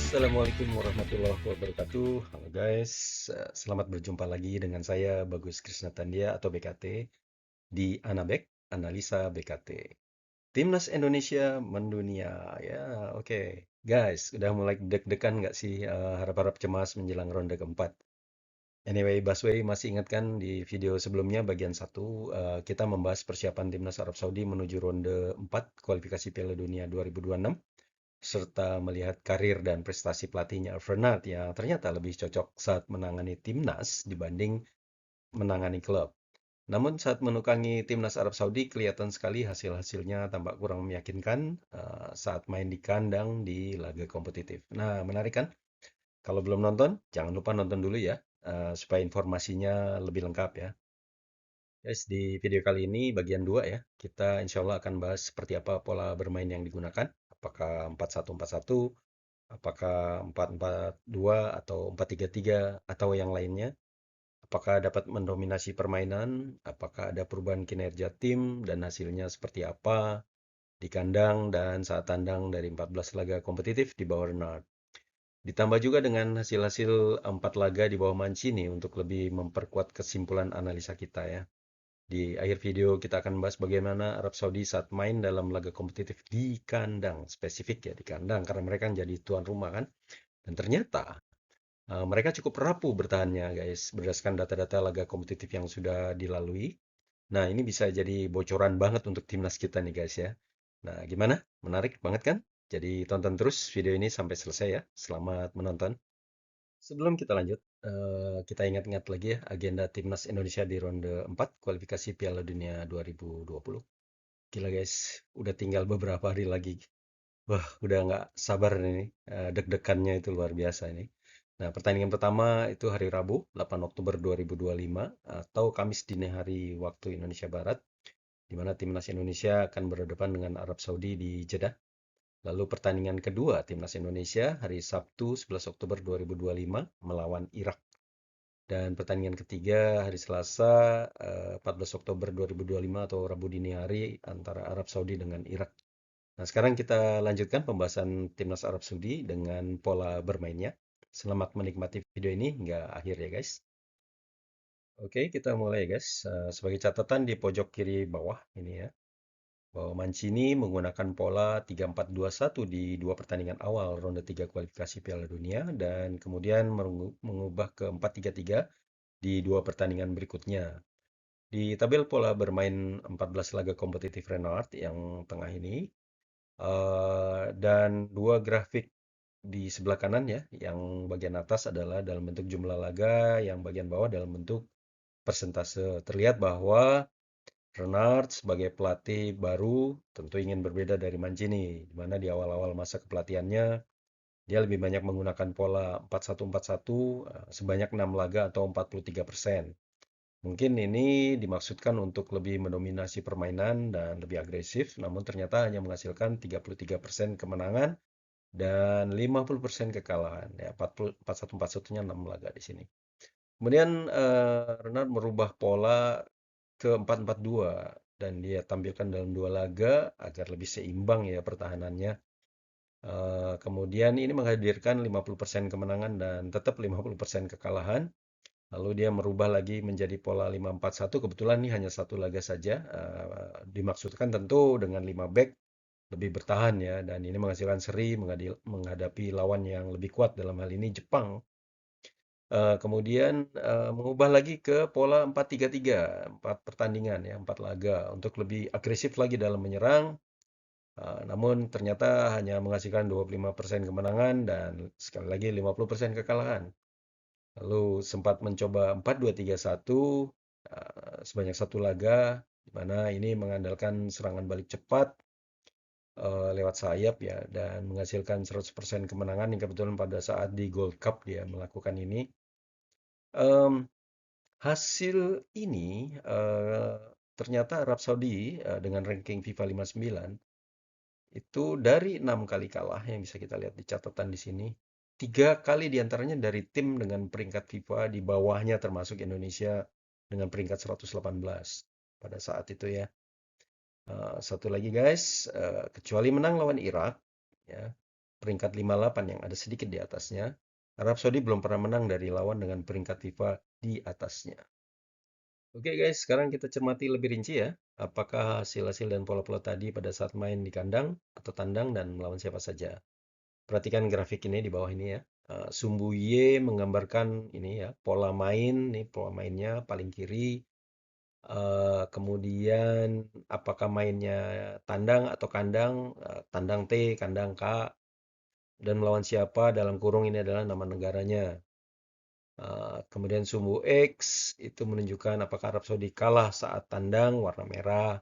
Assalamualaikum warahmatullahi wabarakatuh. Halo guys, selamat berjumpa lagi dengan saya Bagus Krisnatandia atau BKT di Anabek, Analisa BKT. Timnas Indonesia mendunia, ya oke. Guys, udah mulai deg-degan nggak sih, harap-harap cemas menjelang ronde keempat? Anyway, Baswe masih ingat kan di video sebelumnya bagian satu kita membahas persiapan Timnas Arab Saudi menuju ronde 4 kualifikasi Piala Dunia 2026 serta melihat karir dan prestasi pelatihnya Fernand yang ternyata lebih cocok saat menangani timnas dibanding menangani klub. Namun saat menukangi timnas Arab Saudi kelihatan sekali hasil-hasilnya tampak kurang meyakinkan saat main di kandang di laga kompetitif. Nah, menarik kan? Kalau belum nonton, jangan lupa nonton dulu ya, supaya informasinya lebih lengkap ya. Guys, di video kali ini bagian 2 ya. Kita insya Allah akan bahas seperti apa pola bermain yang digunakan. Apakah 4-1-4-1, apakah 4-4-2 atau 4-3-3 atau yang lainnya. Apakah dapat mendominasi permainan, apakah ada perubahan kinerja tim dan hasilnya seperti apa di kandang dan saat tandang dari 14 laga kompetitif di bawah Renard. Ditambah juga dengan hasil-hasil 4 laga di bawah Mancini untuk lebih memperkuat kesimpulan analisa kita ya. Di akhir video kita akan bahas bagaimana Arab Saudi saat main dalam laga kompetitif di kandang, spesifik ya di kandang karena mereka kan jadi tuan rumah kan. Dan ternyata mereka cukup rapuh bertahannya guys berdasarkan data-data laga kompetitif yang sudah dilalui. Nah, ini bisa jadi bocoran banget untuk timnas kita nih guys ya. Nah, gimana? Menarik banget kan? Jadi tonton terus video ini sampai selesai ya. Selamat menonton. Sebelum kita lanjut, kita ingat-ingat lagi ya agenda timnas Indonesia di ronde 4 kualifikasi Piala Dunia 2020. Gila guys, udah tinggal beberapa hari lagi. Wah, udah nggak sabar nih, deg-degannya itu luar biasa ini. Nah, pertandingan pertama itu hari Rabu, 8 Oktober 2025, atau Kamis dini hari waktu Indonesia Barat, di mana timnas Indonesia akan berhadapan dengan Arab Saudi di Jeddah. Lalu pertandingan kedua timnas Indonesia hari Sabtu 11 Oktober 2025 melawan Irak. Dan pertandingan ketiga hari Selasa 14 Oktober 2025 atau Rabu dini hari antara Arab Saudi dengan Irak. Nah, sekarang kita lanjutkan pembahasan timnas Arab Saudi dengan pola bermainnya. Selamat menikmati video ini hingga akhir ya guys. Oke, kita mulai ya guys. Sebagai catatan di pojok kiri bawah ini ya, bahwa Mancini menggunakan pola 3-4-2-1 di dua pertandingan awal ronde 3 kualifikasi Piala Dunia dan kemudian mengubah ke 4-3-3 di dua pertandingan berikutnya. Di tabel pola bermain 14 laga kompetitif Renard yang tengah ini, dan dua grafik di sebelah kanan ya, yang bagian atas adalah dalam bentuk jumlah laga, yang bagian bawah dalam bentuk persentase. Terlihat bahwa Renard sebagai pelatih baru tentu ingin berbeda dari Mancini, di mana di awal-awal masa kepelatihannya dia lebih banyak menggunakan pola 4-1-4-1 sebanyak 6 laga atau 43%. Mungkin ini dimaksudkan untuk lebih mendominasi permainan dan lebih agresif, namun ternyata hanya menghasilkan 33% kemenangan dan 50% kekalahan. Ya, 41-41-nya 6 laga di sini. Kemudian Renard merubah pola ke 4-4-2 dan dia tampilkan dalam dua laga agar lebih seimbang ya pertahanannya. Kemudian ini menghadirkan 50% kemenangan dan tetap 50% kekalahan. Lalu dia merubah lagi menjadi pola 5-4-1. Kebetulan ini hanya satu laga saja. Dimaksudkan tentu dengan 5 back lebih bertahan ya. Dan ini menghasilkan seri menghadapi lawan yang lebih kuat dalam hal ini Jepang. Kemudian mengubah lagi ke pola 4-3-3, 4 pertandingan ya, 4 laga untuk lebih agresif lagi dalam menyerang. Namun ternyata hanya menghasilkan 25% kemenangan dan sekali lagi 50% kekalahan. Lalu sempat mencoba 4-2-3-1 sebanyak satu laga, di mana ini mengandalkan serangan balik cepat lewat sayap ya dan menghasilkan 100% kemenangan yang kebetulan pada saat di Gold Cup dia melakukan ini. Hasil ini ternyata Arab Saudi dengan ranking FIFA 59 itu dari 6 kali kalah yang bisa kita lihat di catatan di sini. 3 kali diantaranya dari tim dengan peringkat FIFA di bawahnya termasuk Indonesia dengan peringkat 118 pada saat itu ya. Satu lagi guys, kecuali menang lawan Irak, ya, peringkat 58 yang ada sedikit di atasnya, Arab Saudi belum pernah menang dari lawan dengan peringkat FIFA di atasnya. Oke guys, sekarang kita cermati lebih rinci ya. Apakah hasil-hasil dan pola-pola tadi pada saat main di kandang atau tandang dan melawan siapa saja. Perhatikan grafik ini di bawah ini ya. Sumbu Y menggambarkan ini ya, pola main, nih pola mainnya paling kiri. Kemudian apakah mainnya tandang atau kandang, tandang T, kandang K, dan melawan siapa dalam kurung ini adalah nama negaranya. Kemudian sumbu X itu menunjukkan apakah Arab Saudi kalah saat tandang warna merah,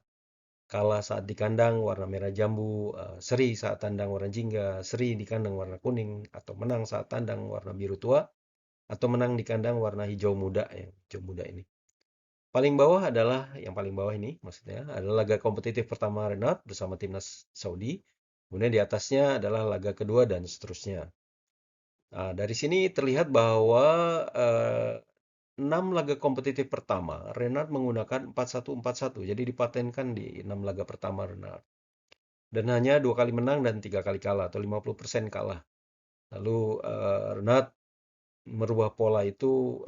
kalah saat di kandang warna merah jambu, seri saat tandang warna jingga, seri di kandang warna kuning, atau menang saat tandang warna biru tua, atau menang di kandang warna hijau muda, yang hijau muda ini. Paling bawah adalah, yang paling bawah ini maksudnya, adalah laga kompetitif pertama Renat bersama timnas Saudi. Kemudian di atasnya adalah laga kedua dan seterusnya. Nah, dari sini terlihat bahwa 6 laga kompetitif pertama, Renat menggunakan 4-1-4-1. Jadi dipatenkan di 6 laga pertama Renat. Dan hanya 2 kali menang dan 3 kali kalah, atau 50% kalah. Lalu Renat merubah pola itu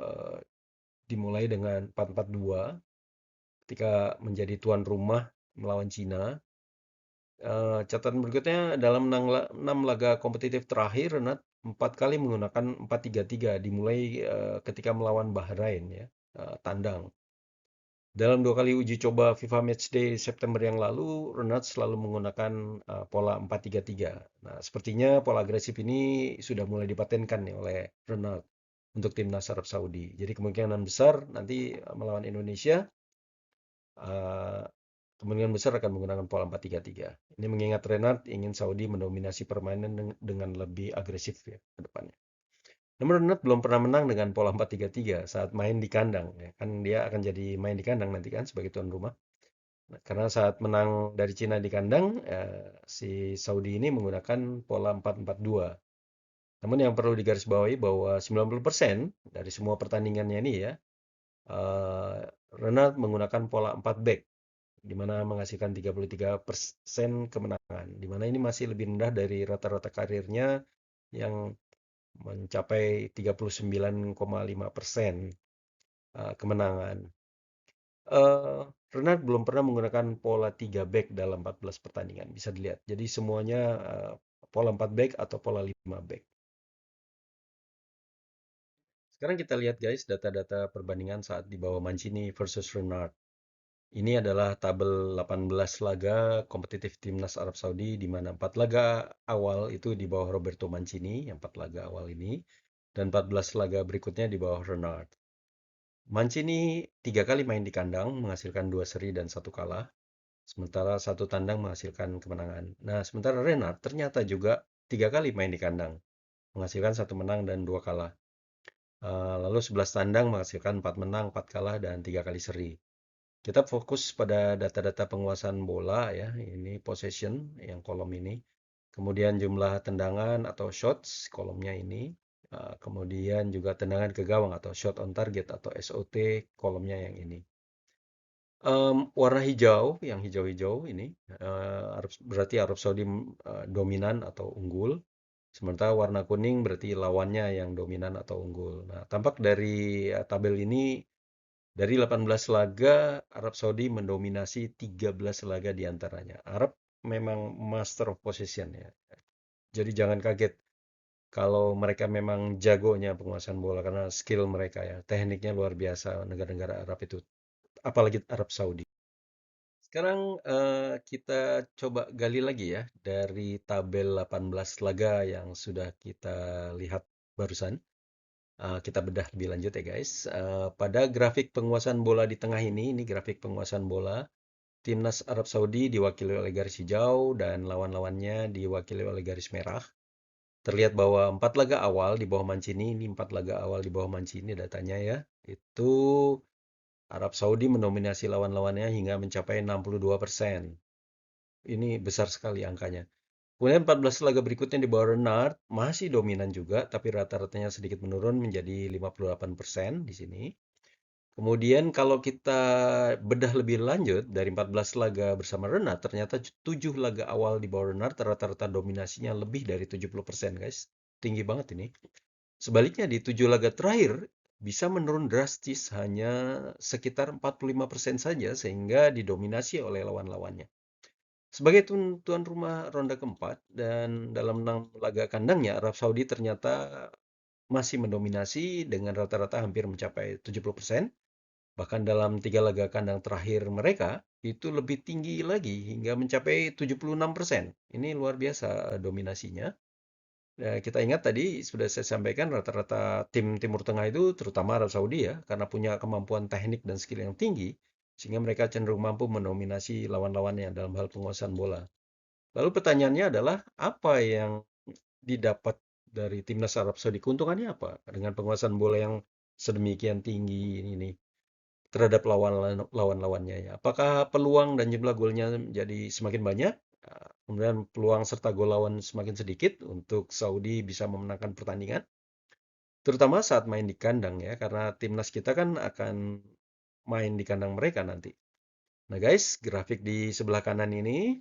dimulai dengan 4-4-2 ketika menjadi tuan rumah melawan Cina. Catatan berikutnya, dalam 6 laga kompetitif terakhir, Renat 4 kali menggunakan 4-3-3, dimulai ketika melawan Bahrain ya, tandang. Dalam 2 kali uji coba FIFA Matchday September yang lalu, Renat selalu menggunakan pola 4-3-3. Nah, sepertinya pola agresif ini sudah mulai dipatenkan nih oleh Renat untuk timnas Arab Saudi. Jadi kemungkinan besar nanti melawan Indonesia, uh, kemungkinan besar akan menggunakan pola 4-3-3. Ini mengingat Renat ingin Saudi mendominasi permainan dengan lebih agresif ya ke depannya. Namun Renat belum pernah menang dengan pola 4-3-3 saat main di kandang. Ya. Kan dia akan jadi main di kandang nanti kan sebagai tuan rumah. Nah, karena saat menang dari Cina di kandang, si Saudi ini menggunakan pola 4-4-2. Namun yang perlu digarisbawahi bahwa 90% dari semua pertandingannya ini ya, eh, Renat menggunakan pola 4 back, di mana menghasilkan 33% kemenangan. Di mana ini masih lebih rendah dari rata-rata karirnya yang mencapai 39,5% kemenangan. Renat belum pernah menggunakan pola 3 back dalam 14 pertandingan, bisa dilihat. Jadi semuanya pola 4 back atau pola 5 back. Sekarang kita lihat guys data-data perbandingan saat di bawah Mancini versus Renard. Ini adalah tabel 18 laga kompetitif timnas Arab Saudi, di mana 4 laga awal itu di bawah Roberto Mancini, yang 4 laga awal ini, dan 14 laga berikutnya di bawah Renard. Mancini 3 kali main di kandang, menghasilkan 2 seri dan 1 kalah, sementara 1 tandang menghasilkan kemenangan. Nah, sementara Renard ternyata juga 3 kali main di kandang, menghasilkan 1 menang dan 2 kalah. Lalu 11 tandang menghasilkan 4 menang, 4 kalah, dan 3 kali seri. Kita fokus pada data-data penguasaan bola ya, ini possession yang kolom ini. Kemudian jumlah tendangan atau shots kolomnya ini. Kemudian juga tendangan ke gawang atau shot on target atau SOT kolomnya yang ini. Warna hijau, yang hijau-hijau ini berarti Arab Saudi dominan atau unggul. Sementara warna kuning berarti lawannya yang dominan atau unggul. Nah, tampak dari tabel ini, dari 18 laga, Arab Saudi mendominasi 13 laga diantaranya. Arab memang master of possession ya. Jadi jangan kaget kalau mereka memang jagonya penguasaan bola karena skill mereka ya. Tekniknya luar biasa negara-negara Arab itu. Apalagi Arab Saudi. Sekarang kita coba gali lagi ya dari tabel 18 laga yang sudah kita lihat barusan. Kita bedah lebih lanjut ya guys. Pada grafik penguasaan bola di tengah ini grafik penguasaan bola. Timnas Arab Saudi diwakili oleh garis hijau dan lawan-lawannya diwakili oleh garis merah. terlihat bahwa 4 laga awal di bawah Mancini, ini 4 laga awal di bawah Mancini datanya ya, itu Arab Saudi mendominasi lawan-lawannya hingga mencapai 62%. Ini besar sekali angkanya. Kemudian 14 laga berikutnya di bawah Renard masih dominan juga, tapi rata-ratanya sedikit menurun menjadi 58% di sini. Kemudian kalau kita bedah lebih lanjut dari 14 laga bersama Renard, ternyata 7 laga awal di bawah Renard rata-rata dominasinya lebih dari 70%, guys. Tinggi banget ini. Sebaliknya di 7 laga terakhir bisa menurun drastis hanya sekitar 45% saja sehingga didominasi oleh lawan-lawannya. Sebagai tuan rumah ronde keempat dan dalam 6 laga kandangnya, Arab Saudi ternyata masih mendominasi dengan rata-rata hampir mencapai 70%. Bahkan dalam 3 laga kandang terakhir mereka, itu lebih tinggi lagi hingga mencapai 76%. Ini luar biasa dominasinya. Kita ingat tadi sudah saya sampaikan rata-rata tim Timur Tengah itu terutama Arab Saudi ya, karena punya kemampuan teknik dan skill yang tinggi, sehingga mereka cenderung mampu mendominasi lawan-lawannya dalam hal penguasaan bola. Lalu pertanyaannya adalah apa yang didapat dari timnas Arab Saudi? Keuntungannya apa dengan penguasaan bola yang sedemikian tinggi ini terhadap lawan-lawannya ya? Apakah peluang dan jumlah golnya jadi semakin banyak? Kemudian peluang serta gol lawan semakin sedikit untuk Saudi bisa memenangkan pertandingan, terutama saat main di kandang ya, karena timnas kita kan akan main di kandang mereka nanti. Nah guys, grafik di sebelah kanan ini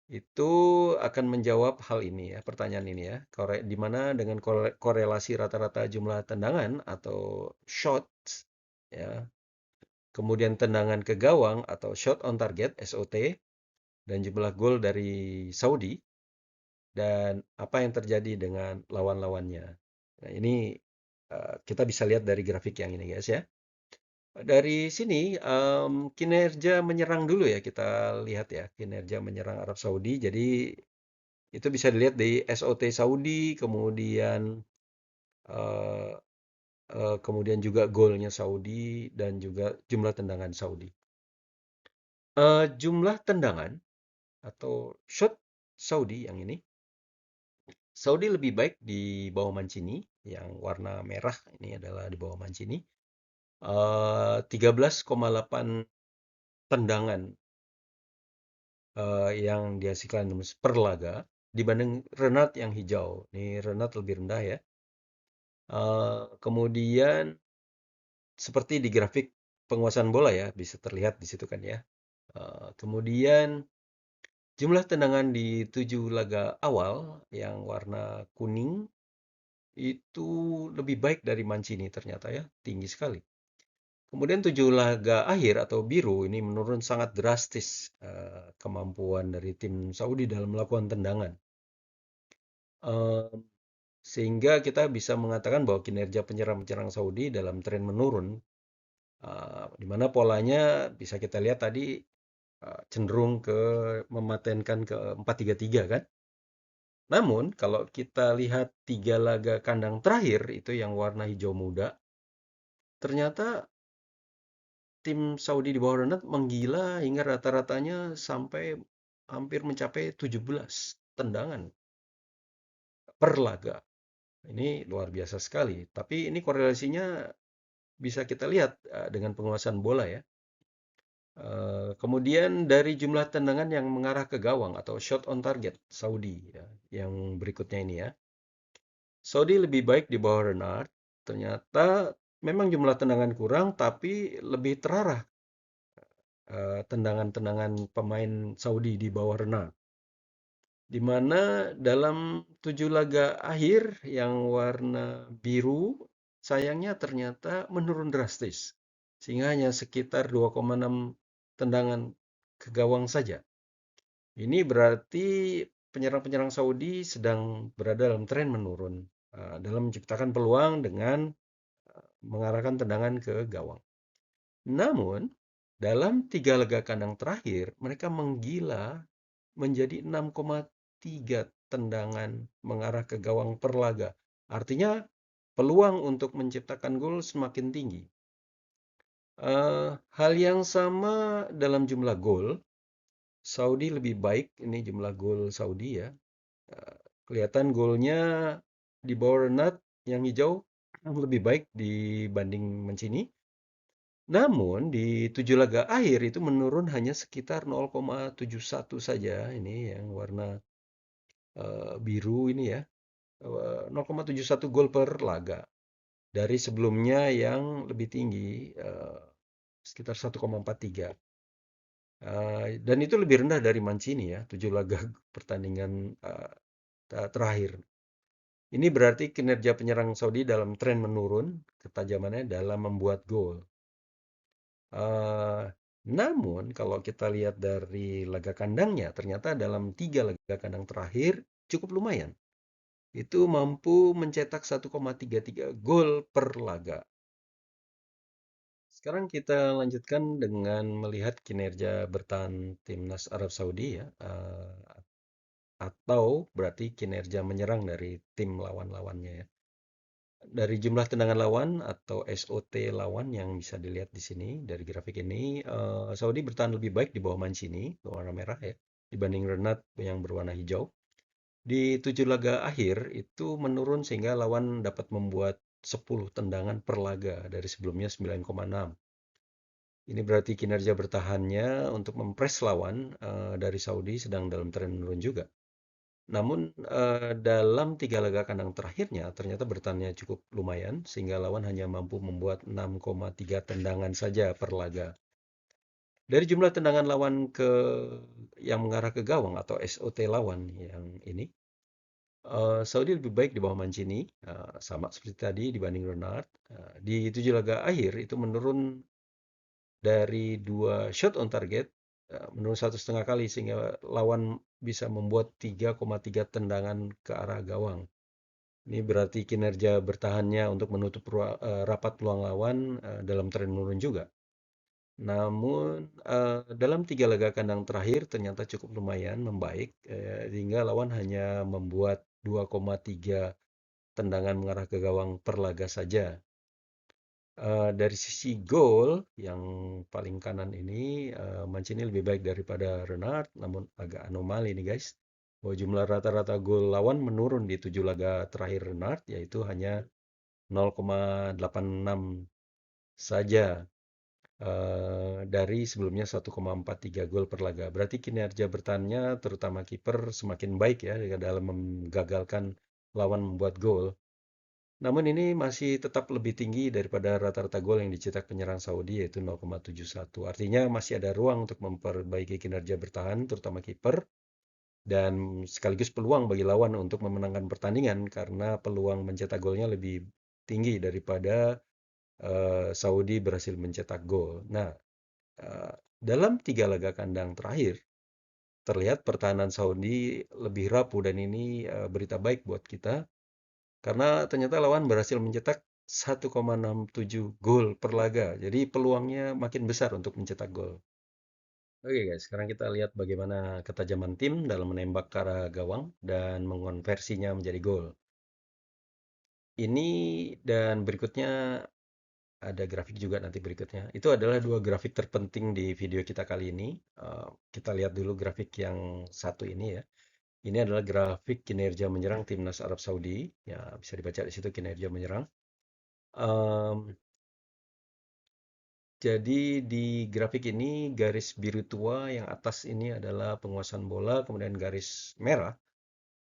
itu akan menjawab hal ini ya, pertanyaan ini ya. Di mana dengan korelasi rata-rata jumlah tendangan atau shots ya, kemudian tendangan ke gawang atau shot on target SOT dan jumlah gol dari Saudi dan apa yang terjadi dengan lawan-lawannya. Nah, ini kita bisa lihat dari grafik yang ini guys ya. Dari sini kinerja menyerang dulu ya, kita lihat ya kinerja menyerang Arab Saudi. Jadi itu bisa dilihat di SOT Saudi, eh, kemudian juga golnya Saudi dan juga jumlah tendangan Saudi. Jumlah tendangan atau shot Saudi yang ini, Saudi lebih baik di bawah Mancini, yang warna merah ini adalah di bawah Mancini. 13,8 tendangan yang dihasilkan per laga dibanding Renat yang hijau. Ini Renat lebih rendah ya. Kemudian seperti di grafik penguasaan bola ya, bisa terlihat di situ kan ya. Kemudian jumlah tendangan di 7 laga awal yang warna kuning itu lebih baik dari Mancini ternyata ya, tinggi sekali. Kemudian 7 laga akhir atau biru ini menurun sangat drastis kemampuan dari tim Saudi dalam melakukan tendangan. Eh, Sehingga kita bisa mengatakan bahwa kinerja penyerang-penyerang Saudi dalam tren menurun, di mana polanya bisa kita lihat tadi cenderung ke mematenkan ke 4-3-3 kan. Namun kalau kita lihat 3 laga kandang terakhir itu yang warna hijau muda, ternyata tim Saudi di bawah Renat menggila hingga rata-ratanya sampai hampir mencapai 17 tendangan per laga. Ini luar biasa sekali. Tapi ini korelasinya bisa kita lihat dengan penguasaan bola ya. Kemudian dari jumlah tendangan yang mengarah ke gawang atau shot on target Saudi ya, yang berikutnya ini ya. Saudi lebih baik di bawah Renard. Ternyata memang jumlah tendangan kurang tapi lebih terarah tendangan-tendangan pemain Saudi di bawah Renard. Di mana dalam 7 laga akhir yang warna biru sayangnya ternyata menurun drastis. Sehingga hanya sekitar 2,6 tendangan ke gawang saja. Ini berarti penyerang-penyerang Saudi sedang berada dalam tren menurun dalam menciptakan peluang dengan mengarahkan tendangan ke gawang. Namun, dalam 3 laga kandang terakhir, mereka menggila menjadi 6,3 tendangan mengarah ke gawang per laga. Artinya, peluang untuk menciptakan gol semakin tinggi. Hal yang sama dalam jumlah gol, Saudi lebih baik, ini jumlah gol Saudi ya. Kelihatan golnya di bawah Renat yang hijau lebih baik dibanding Mancini. Namun di 7 laga akhir itu menurun hanya sekitar 0,71 saja. Ini yang warna biru ini ya. 0,71 gol per laga. Dari sebelumnya yang lebih tinggi sekitar 1,43. Dan itu lebih rendah dari Mancini ya, 7 laga pertandingan terakhir. Ini berarti kinerja penyerang Saudi dalam tren menurun, ketajamannya dalam membuat gol. Eh, Namun kalau kita lihat dari laga kandangnya, ternyata dalam 3 laga kandang terakhir cukup lumayan. Itu mampu mencetak 1,33 gol per laga. Sekarang kita lanjutkan dengan melihat kinerja bertahan timnas Arab Saudi ya, atau berarti kinerja menyerang dari tim lawan-lawannya ya. Dari jumlah tendangan lawan atau SOT lawan yang bisa dilihat di sini dari grafik ini, Saudi bertahan lebih baik di bawah Mancini berwarna merah ya, dibanding Renat yang berwarna hijau. Di 7 laga akhir itu menurun sehingga lawan dapat membuat 10 tendangan per laga dari sebelumnya 9,6. Ini berarti kinerja bertahannya untuk mempres lawan dari Saudi sedang dalam tren menurun juga. Namun dalam 3 laga kandang terakhirnya ternyata bertahannya cukup lumayan sehingga lawan hanya mampu membuat 6,3 tendangan saja per laga. Dari jumlah tendangan lawan yang mengarah ke gawang atau SOT lawan yang ini, Saudi lebih baik di bawah Mancini, sama seperti tadi dibanding Renard. Di 7 laga akhir itu menurun dari 2 shot on target menurun 1,5 kali sehingga lawan bisa membuat 3,3 tendangan ke arah gawang. Ini berarti kinerja bertahannya untuk menutup rapat peluang lawan dalam tren menurun juga. Namun dalam 3 laga kandang terakhir ternyata cukup lumayan membaik sehingga lawan hanya membuat 2,3 tendangan mengarah ke gawang per laga saja. Dari sisi gol yang paling kanan ini, Mancini lebih baik daripada Renard, namun agak anomali nih guys. Bahwa jumlah rata-rata gol lawan menurun di 7 laga terakhir Renard, yaitu hanya 0,86 saja dari sebelumnya 1,43 gol per laga. Berarti kinerja bertahannya terutama kiper semakin baik ya dalam menggagalkan lawan membuat gol. Namun ini masih tetap lebih tinggi daripada rata-rata gol yang dicetak penyerang Saudi yaitu 0,71. Artinya masih ada ruang untuk memperbaiki kinerja bertahan terutama kiper dan sekaligus peluang bagi lawan untuk memenangkan pertandingan karena peluang mencetak golnya lebih tinggi daripada Saudi berhasil mencetak gol. Nah, dalam 3 laga kandang terakhir terlihat pertahanan Saudi lebih rapuh dan ini berita baik buat kita karena ternyata lawan berhasil mencetak 1,67 gol per laga. Jadi peluangnya makin besar untuk mencetak gol. Oke guys, sekarang kita lihat bagaimana ketajaman tim dalam menembak ke arah gawang dan mengonversinya menjadi gol. Ini dan berikutnya ada grafik juga nanti berikutnya. Itu adalah 2 grafik terpenting di video kita kali ini. Kita lihat dulu grafik yang satu ini ya. Ini adalah grafik kinerja menyerang timnas Arab Saudi. Ya, bisa dibaca di situ kinerja menyerang. Em, jadi di grafik ini garis biru tua yang atas ini adalah penguasaan bola, kemudian garis merah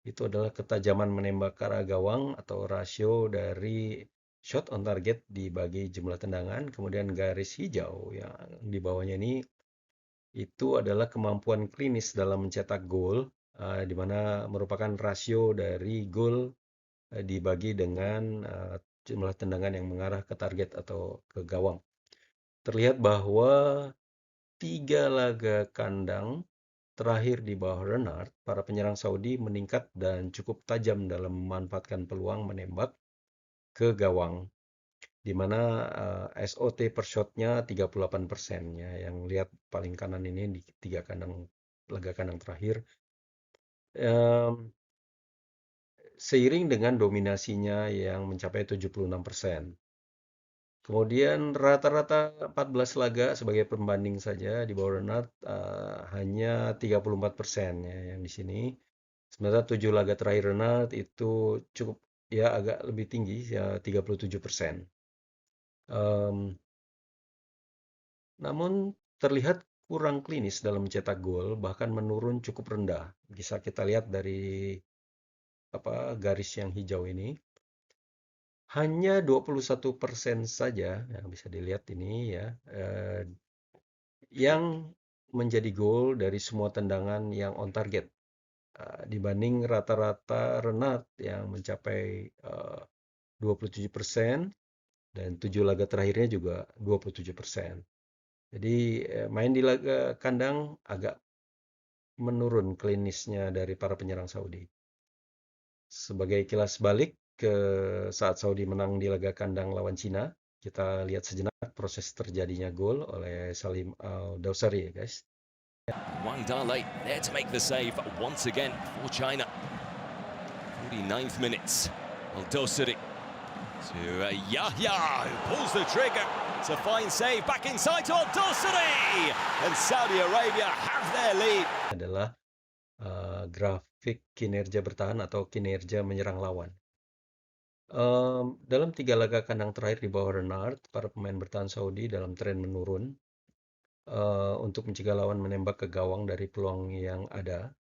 itu adalah ketajaman menembak ke arah gawang atau rasio dari shot on target dibagi jumlah tendangan, kemudian garis hijau yang di bawahnya ini itu adalah kemampuan klinis dalam mencetak gol, di mana merupakan rasio dari gol dibagi dengan jumlah tendangan yang mengarah ke target atau ke gawang. Terlihat bahwa 3 laga kandang terakhir di bawah Renard, para penyerang Saudi meningkat dan cukup tajam dalam memanfaatkan peluang menembak ke gawang, di mana SOT per shotnya 38% ya. Yang lihat paling kanan ini di 3 laga kandang terakhir. Seiring dengan dominasinya yang mencapai 76%. Kemudian rata-rata 14 laga sebagai pembanding saja di bawah Renard hanya 34% ya yang di sini. Sementara 7 laga terakhir Renard itu cukup ya agak lebih tinggi ya 37%. Namun terlihat kurang klinis dalam mencetak gol, bahkan menurun cukup rendah. Bisa kita lihat dari garis yang hijau ini. Hanya 21% saja yang bisa dilihat ini ya, yang menjadi gol dari semua tendangan yang on target. Dibanding rata-rata Renat yang mencapai 27% dan 7 laga terakhirnya juga 27%. Jadi main di laga kandang agak menurun klinisnya dari para penyerang Saudi. Sebagai kilas balik ke saat Saudi menang di laga kandang lawan Cina, kita lihat sejenak proses terjadinya gol oleh Salim Al-Dawsari ya guys. Wang Dalei there to make the save once again for China. 49th minutes. Al-Dosari to Yahya, who pulls the trigger. It's a fine save back inside to Al-Dosari. And Saudi Arabia have their lead. Adalah grafik kinerja bertahan atau kinerja menyerang lawan. Dalam 3 laga kandang terakhir di bawah Renard, para pemain bertahan Saudi dalam tren menurun untuk mencegah lawan menembak ke gawang dari peluang yang ada.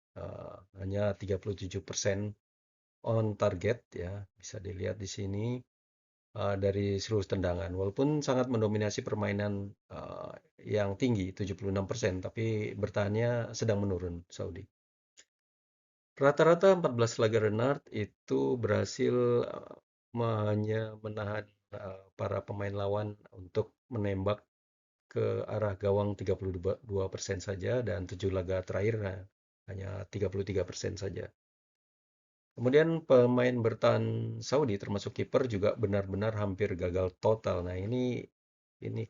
Hanya 37% on target ya, bisa dilihat di sini dari seluruh tendangan. Walaupun sangat mendominasi permainan yang tinggi 76%, tapi bertahannya sedang menurun Saudi. Rata-rata 14 laga Renard itu berhasil hanya menahan para pemain lawan untuk menembak ke arah gawang 32% saja dan 7 laga terakhir hanya 33% saja. Kemudian pemain bertahan Saudi termasuk kiper juga benar-benar hampir gagal total. Nah, ini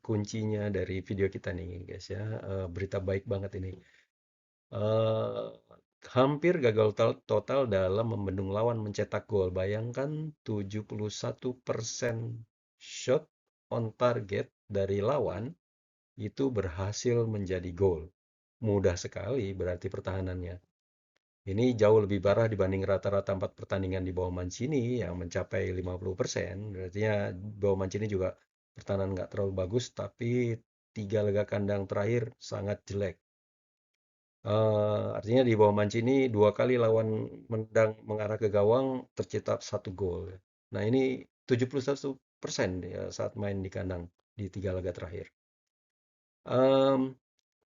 kuncinya dari video kita nih guys ya. Berita baik banget ini. Eh, Hampir gagal total dalam membendung lawan mencetak gol. Bayangkan 71% shot on target dari lawan itu berhasil menjadi gol. Mudah sekali berarti pertahanannya. Ini jauh lebih parah dibanding rata-rata 4 pertandingan di bawah Mancini yang mencapai 50%. Artinya bawah Mancini juga pertahanan nggak terlalu bagus, tapi 3 laga kandang terakhir sangat jelek. Artinya di bawah Mancini 2 kali lawan mendang mengarah ke gawang tercetak 1 gol. Nah ini 71% ya saat main di kandang di 3 laga terakhir.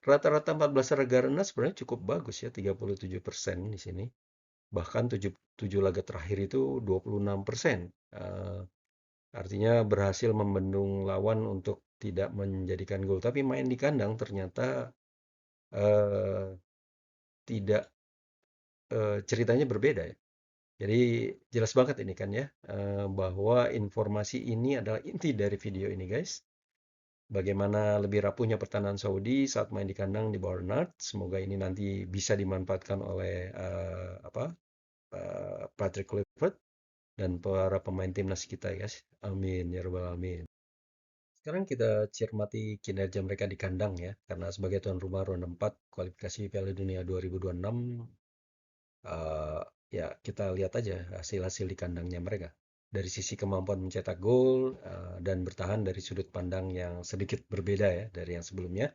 Rata-rata 14 laga Rennes sebenarnya cukup bagus ya, 37% di sini. Bahkan 7 laga terakhir itu 26%. Artinya berhasil membendung lawan untuk tidak menjadikan gol. Tapi main di kandang ternyata eh, tidak ceritanya berbeda ya. Jadi jelas banget ini kan ya, bahwa informasi ini adalah inti dari video ini guys. Bagaimana lebih rapuhnya pertahanan Saudi saat main di kandang di bawah Renard. Semoga ini nanti bisa dimanfaatkan oleh Patrick Kluivert dan para pemain timnas kita ya guys. Amin ya rabbal alamin. Sekarang kita cermati kinerja mereka di kandang ya, karena sebagai tuan rumah ronde 4 kualifikasi Piala Dunia 2026, ya kita lihat aja hasil-hasil di kandangnya mereka. Dari sisi kemampuan mencetak gol dan bertahan dari sudut pandang yang sedikit berbeda ya dari yang sebelumnya.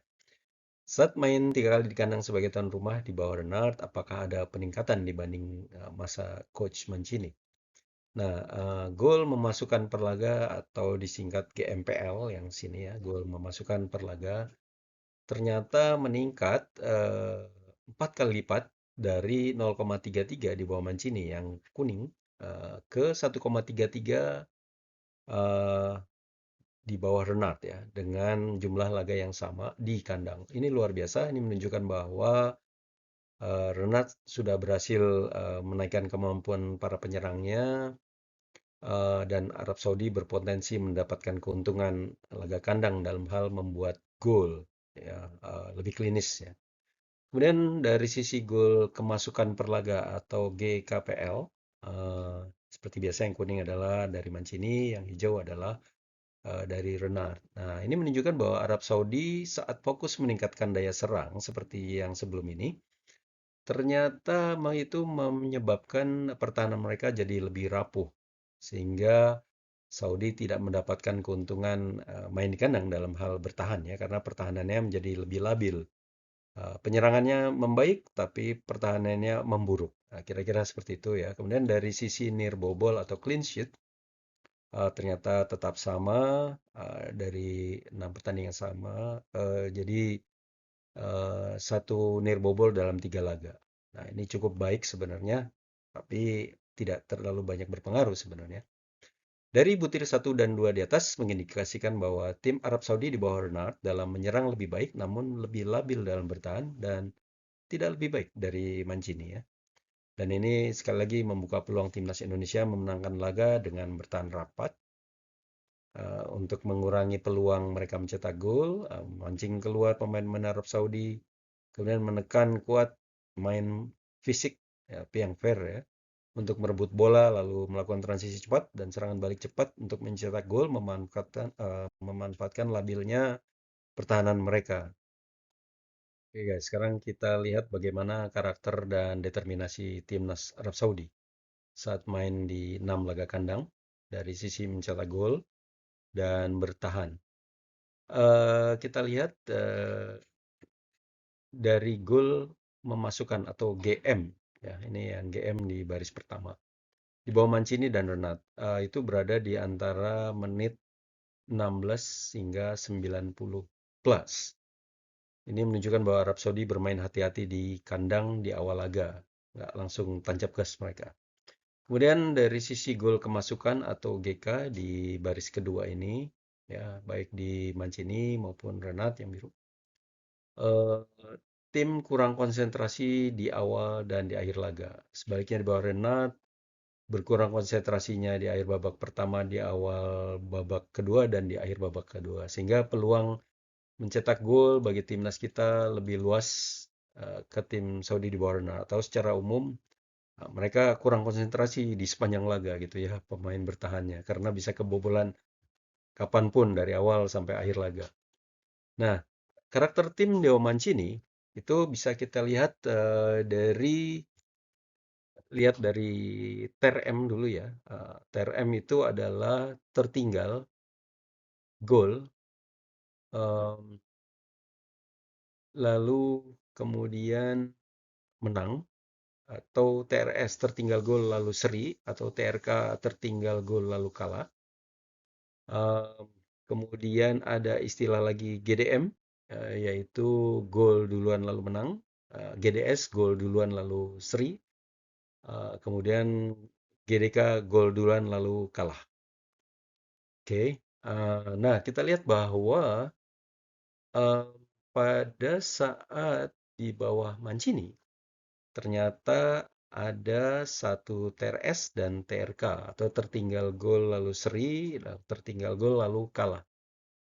Saat main 3 kali di kandang sebagai tuan rumah di bawah Renard, apakah ada peningkatan dibanding masa Coach Mancini? Nah, gol memasukkan per laga atau disingkat GMPL yang sini ya, gol memasukkan per laga ternyata meningkat 4 kali lipat dari 0,33 di bawah Mancini yang kuning ke 1,33 eh, di bawah Renard ya dengan jumlah laga yang sama di kandang. Ini luar biasa, ini menunjukkan bahwa Renard sudah berhasil menaikkan kemampuan para penyerangnya dan Arab Saudi berpotensi mendapatkan keuntungan laga kandang dalam hal membuat gol ya, lebih klinis ya. Kemudian dari sisi gol kemasukan per laga atau GKPL, seperti biasa yang kuning adalah dari Mancini, yang hijau adalah dari Renard. Nah, ini menunjukkan bahwa Arab Saudi saat fokus meningkatkan daya serang seperti yang sebelum ini, ternyata itu menyebabkan pertahanan mereka jadi lebih rapuh, sehingga Saudi tidak mendapatkan keuntungan main di kandang dalam hal bertahan ya, karena pertahanannya menjadi lebih labil. Penyerangannya membaik, tapi pertahanannya memburuk. Nah, kira-kira seperti itu ya. Kemudian dari sisi near bobol atau clean sheet, ternyata tetap sama dari 6 pertandingan sama. Jadi satu nirbobol dalam 3 laga. Nah, ini cukup baik sebenarnya, tapi tidak terlalu banyak berpengaruh sebenarnya. Dari butir 1 dan 2 di atas mengindikasikan bahwa tim Arab Saudi di bawah Renard dalam menyerang lebih baik, namun lebih labil dalam bertahan dan tidak lebih baik dari Mancini ya. Dan ini sekali lagi membuka peluang timnas Indonesia memenangkan laga dengan bertahan rapat untuk mengurangi peluang mereka mencetak gol, mancing keluar pemain-pemain Arab Saudi, kemudian menekan kuat main fisik, ya, tapi yang fair ya, untuk merebut bola, lalu melakukan transisi cepat dan serangan balik cepat untuk mencetak gol, memanfaatkan labilnya pertahanan mereka. Oke guys, sekarang kita lihat bagaimana karakter dan determinasi timnas Arab Saudi saat main di 6 laga kandang dari sisi mencetak gol dan bertahan. Kita lihat dari gol memasukkan atau GM ya, ini yang GM di baris pertama. Di bawah Mancini dan Renat itu berada di antara menit 16 hingga 90 plus. Ini menunjukkan bahwa Arab Saudi bermain hati-hati di kandang di awal laga, nggak langsung tancap gas mereka. Kemudian dari sisi gol kemasukan atau GK di baris kedua ini, ya baik di Mancini maupun Renat yang biru, eh, tim kurang konsentrasi di awal dan di akhir laga. Sebaliknya di bawah Renat, berkurang konsentrasinya di akhir babak pertama, di awal babak kedua, dan di akhir babak kedua. Sehingga peluang mencetak gol bagi timnas kita lebih luas ke tim Saudi di bawah Renat. Atau secara umum, mereka kurang konsentrasi di sepanjang laga gitu ya, pemain bertahannya. Karena bisa kebobolan kapanpun dari awal sampai akhir laga. Nah, karakter tim Dewa Mancini itu bisa kita lihat dari TRM dulu ya. TRM itu adalah tertinggal gol, em, lalu kemudian menang, atau TRS tertinggal gol lalu seri, atau TRK tertinggal gol lalu kalah. Kemudian ada istilah lagi GDM, yaitu gol duluan lalu menang. GDS gol duluan lalu seri. Kemudian GDK gol duluan lalu kalah. Oke. Nah, kita lihat bahwa eh, pada saat di bawah Mancini, ternyata ada satu TRS dan TRK, atau tertinggal gol lalu seri, tertinggal gol lalu kalah,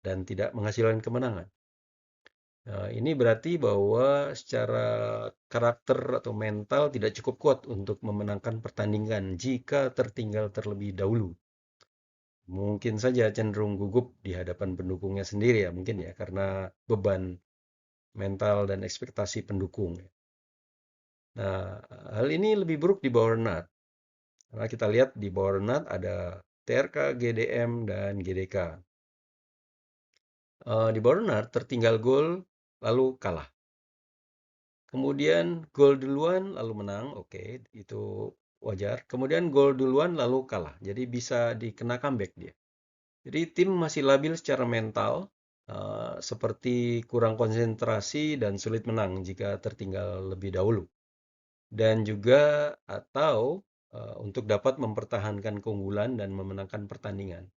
dan tidak menghasilkan kemenangan. Nah, ini berarti bahwa secara karakter atau mental tidak cukup kuat untuk memenangkan pertandingan jika tertinggal terlebih dahulu. Mungkin saja cenderung gugup di hadapan pendukungnya sendiri ya, mungkin ya, karena beban mental dan ekspektasi pendukung. Nah, hal ini lebih buruk di bawah Renat. Karena kita lihat di bawah Renat ada TRK, GDM, dan GDK. Di bawah Renat tertinggal gol lalu kalah. Kemudian gol duluan lalu menang, oke, itu wajar. Kemudian gol duluan lalu kalah. Jadi bisa dikena comeback dia. Jadi tim masih labil secara mental, seperti kurang konsentrasi dan sulit menang jika tertinggal lebih dahulu. Dan juga atau untuk dapat mempertahankan keunggulan dan memenangkan pertandingan.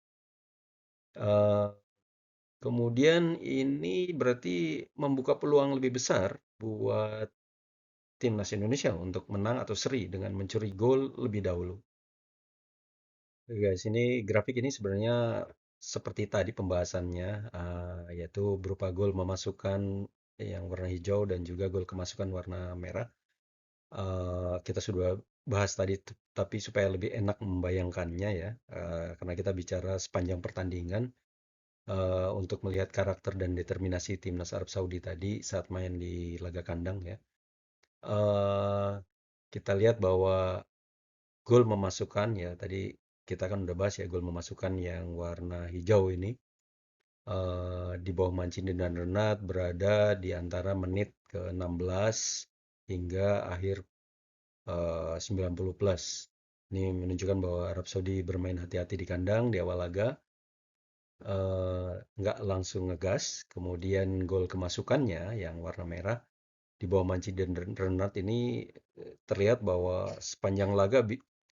Eh, Kemudian ini berarti membuka peluang lebih besar buat timnas Indonesia untuk menang atau seri dengan mencuri gol lebih dahulu. Oke guys, ini grafik ini sebenarnya seperti tadi pembahasannya, yaitu berupa gol memasukkan yang warna hijau dan juga gol kemasukan warna merah. Kita sudah bahas tadi, tapi supaya lebih enak membayangkannya ya, karena kita bicara sepanjang pertandingan untuk melihat karakter dan determinasi timnas Arab Saudi tadi saat main di laga kandang ya. Eh, kita lihat bahwa gol memasukkan ya tadi kita kan udah bahas ya gol memasukkan yang warna hijau ini di bawah Mancini dan Renat berada di antara menit ke-16 hingga akhir 90 plus. Ini menunjukkan bahwa Arab Saudi bermain hati-hati di kandang di awal laga, nggak langsung ngegas. Kemudian gol kemasukannya yang warna merah di bawah Manci dan Renat ini terlihat bahwa sepanjang laga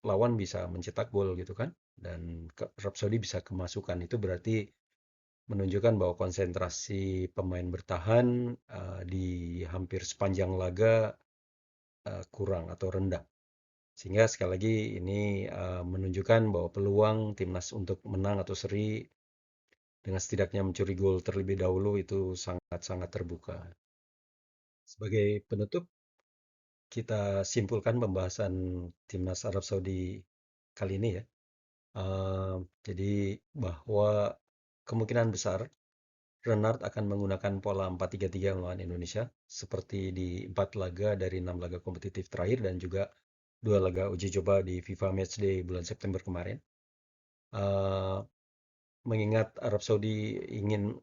lawan bisa mencetak gol gitu kan, dan Arab Saudi bisa kemasukan. Itu berarti menunjukkan bahwa konsentrasi pemain bertahan di hampir sepanjang laga kurang atau rendah. Sehingga sekali lagi ini menunjukkan bahwa peluang timnas untuk menang atau seri dengan setidaknya mencuri gol terlebih dahulu itu sangat-sangat terbuka. Sebagai penutup, kita simpulkan pembahasan timnas Arab Saudi kali ini ya. Jadi bahwa kemungkinan besar Renard akan menggunakan pola 4-3-3 melawan Indonesia seperti di 4 laga dari 6 laga kompetitif terakhir dan juga 2 laga uji coba di FIFA Matchday bulan September kemarin. Uh, Mengingat Arab Saudi ingin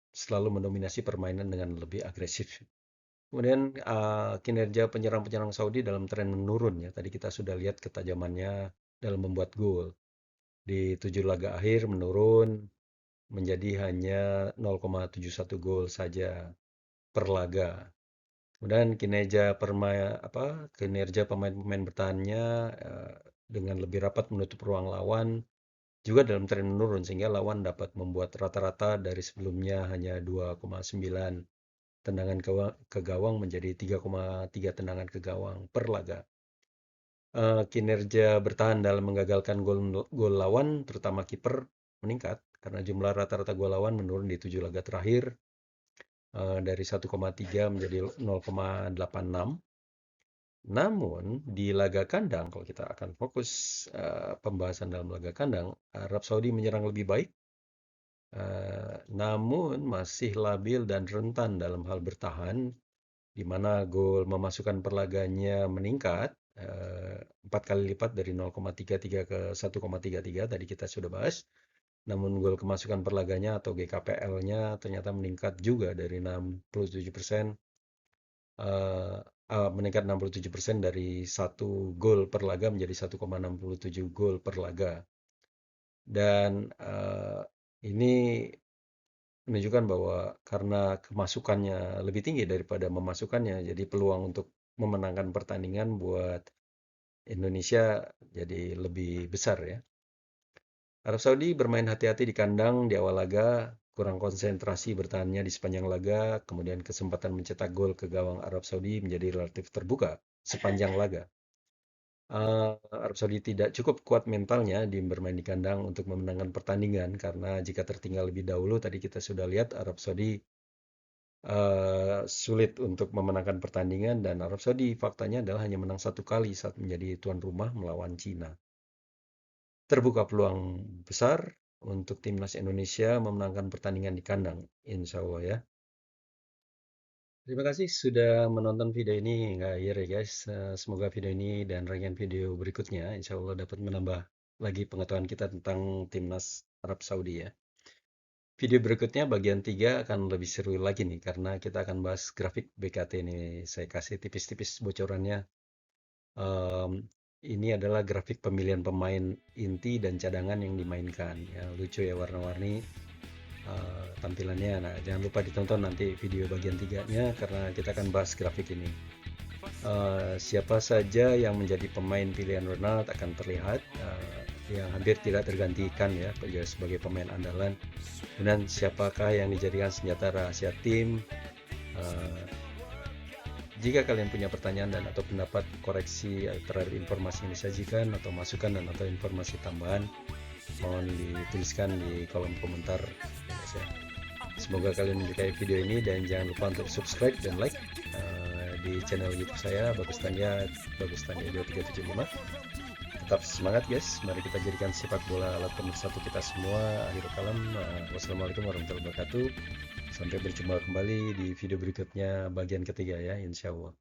selalu mendominasi permainan dengan lebih agresif. Kemudian kinerja penyerang-penyerang Saudi dalam tren menurun ya. Tadi kita sudah lihat ketajamannya dalam membuat gol. Di 7 laga akhir menurun menjadi hanya 0,71 gol saja per laga. Kemudian kinerja pemain-pemain bertahannya dengan lebih rapat menutup ruang lawan juga dalam tren menurun sehingga lawan dapat membuat rata-rata dari sebelumnya hanya 2,9 tendangan ke gawang menjadi 3,3 tendangan ke gawang per laga. Kinerja bertahan dalam menggagalkan gol lawan, terutama kiper, meningkat karena jumlah rata-rata gol lawan menurun di 7 laga terakhir dari 1,3 menjadi 0,86. Namun di laga kandang, kalau kita akan fokus pembahasan dalam laga kandang, Arab Saudi menyerang lebih baik, namun masih labil dan rentan dalam hal bertahan, di mana gol memasukkan perlaganya meningkat 4 kali lipat dari 0,33 ke 1,33 tadi kita sudah bahas. Namun gol kemasukan perlaganya atau GKPL-nya ternyata meningkat juga dari 67% meningkat 67% dari 1 gol per laga menjadi 1,67 gol per laga. Dan ini menunjukkan bahwa karena kemasukannya lebih tinggi daripada memasukkannya, jadi peluang untuk memenangkan pertandingan buat Indonesia jadi lebih besar ya. Arab Saudi bermain hati-hati di kandang di awal laga, kurang konsentrasi bertahannya di sepanjang laga, kemudian kesempatan mencetak gol ke gawang Arab Saudi menjadi relatif terbuka sepanjang laga. Arab Saudi tidak cukup kuat mentalnya di bermain di kandang untuk memenangkan pertandingan karena jika tertinggal lebih dahulu tadi kita sudah lihat Arab Saudi sulit untuk memenangkan pertandingan dan Arab Saudi faktanya adalah hanya menang 1 kali saat menjadi tuan rumah melawan Cina. Terbuka peluang besar untuk timnas Indonesia memenangkan pertandingan di kandang, insya Allah ya. Terima kasih sudah menonton video ini hingga akhir ya guys. Semoga video ini dan rangkaian video berikutnya insya Allah dapat menambah lagi pengetahuan kita tentang timnas Arab Saudi ya. Video berikutnya bagian 3 akan lebih seru lagi nih karena kita akan bahas grafik BKT ini. Saya kasih tipis-tipis bocorannya. Ini adalah grafik pemilihan pemain inti dan cadangan yang dimainkan. Ya, lucu ya warna-warni tampilannya. Nah, jangan lupa ditonton nanti video bagian 3-nya karena kita akan bahas grafik ini. Siapa saja yang menjadi pemain pilihan Ronald akan terlihat yang hampir tidak tergantikan ya sebagai pemain andalan. Kemudian siapakah yang dijadikan senjata rahasia tim? Jika kalian punya pertanyaan dan atau pendapat koreksi terhadap informasi yang disajikan atau masukan dan atau informasi tambahan, mohon dituliskan di kolom komentar. Semoga kalian menyukai video ini dan jangan lupa untuk subscribe dan like di channel YouTube saya Bagus Tania 2375. Tetap semangat guys, mari kita jadikan sepak bola alat pemersatu kita semua. Akhirul kalam, wassalamualaikum warahmatullahi wabarakatuh. Sampai berjumpa kembali di video berikutnya bagian ketiga ya, insya Allah.